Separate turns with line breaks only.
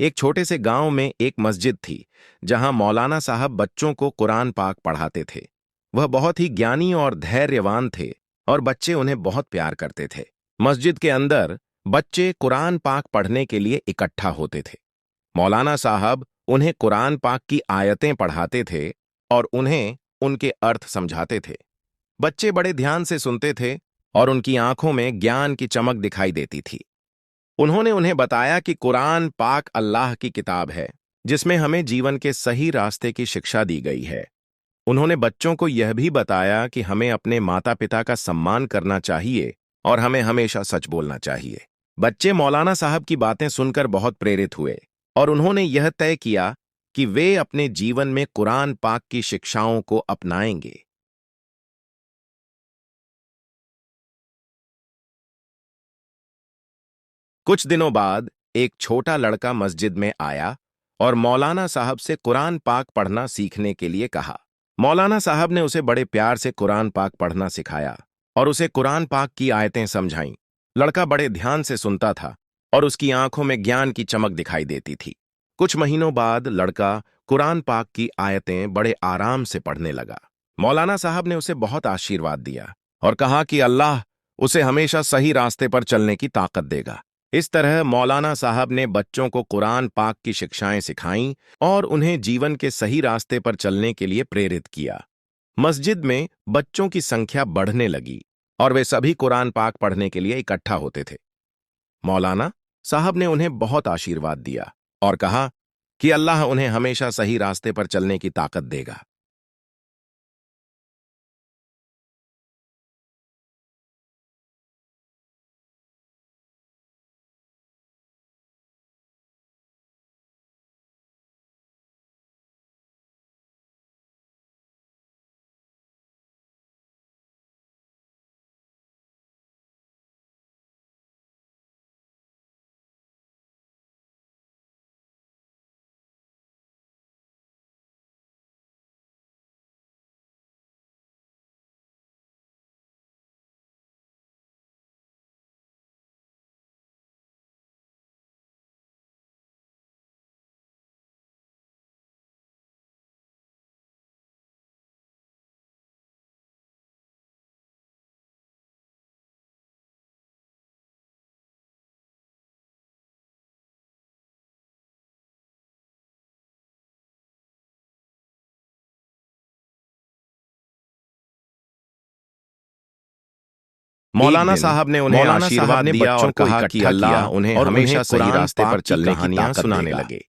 एक छोटे से गांव में एक मस्जिद थी जहां मौलाना साहब बच्चों को कुरान पाक पढ़ाते थे। वह बहुत ही ज्ञानी और धैर्यवान थे और बच्चे उन्हें बहुत प्यार करते थे। मस्जिद के अंदर बच्चे कुरान पाक पढ़ने के लिए इकट्ठा होते थे। मौलाना साहब उन्हें कुरान पाक की आयतें पढ़ाते थे और उन्हें उनके अर्थ समझाते थे। बच्चे बड़े ध्यान से सुनते थे और उनकी आंखों में ज्ञान की चमक दिखाई देती थी। उन्होंने उन्हें बताया कि कुरान पाक अल्लाह की किताब है जिसमें हमें जीवन के सही रास्ते की शिक्षा दी गई है। उन्होंने बच्चों को यह भी बताया कि हमें अपने माता पिता का सम्मान करना चाहिए और हमें हमेशा सच बोलना चाहिए। बच्चे मौलाना साहब की बातें सुनकर बहुत प्रेरित हुए और उन्होंने यह तय किया कि वे अपने जीवन में कुरान पाक की शिक्षाओं को अपनाएंगे। कुछ दिनों बाद एक छोटा लड़का मस्जिद में आया और मौलाना साहब से कुरान पाक पढ़ना सीखने के लिए कहा। मौलाना साहब ने उसे बड़े प्यार से कुरान पाक पढ़ना सिखाया और उसे कुरान पाक की आयतें समझाईं। लड़का बड़े ध्यान से सुनता था और उसकी आंखों में ज्ञान की चमक दिखाई देती थी। कुछ महीनों बाद लड़का कुरान पाक की आयतें बड़े आराम से पढ़ने लगा। मौलाना साहब ने उसे बहुत आशीर्वाद दिया और कहा कि अल्लाह उसे हमेशा सही रास्ते पर चलने की ताकत देगा। इस तरह मौलाना साहब ने बच्चों को कुरान पाक की शिक्षाएं सिखाईं और उन्हें जीवन के सही रास्ते पर चलने के लिए प्रेरित किया। मस्जिद में बच्चों की संख्या बढ़ने लगी और वे सभी कुरान पाक पढ़ने के लिए इकट्ठा होते थे। मौलाना साहब ने उन्हें बहुत आशीर्वाद दिया और कहा कि अल्लाह उन्हें हमेशा सही रास्ते पर चलने की ताकत देगा। मौलाना साहब ने उन्हें आशीर्वाद दिया और कहा कि अल्लाह उन्हें हमेशा सही रास्ते पर चलने की ताकत सुनाने लगे।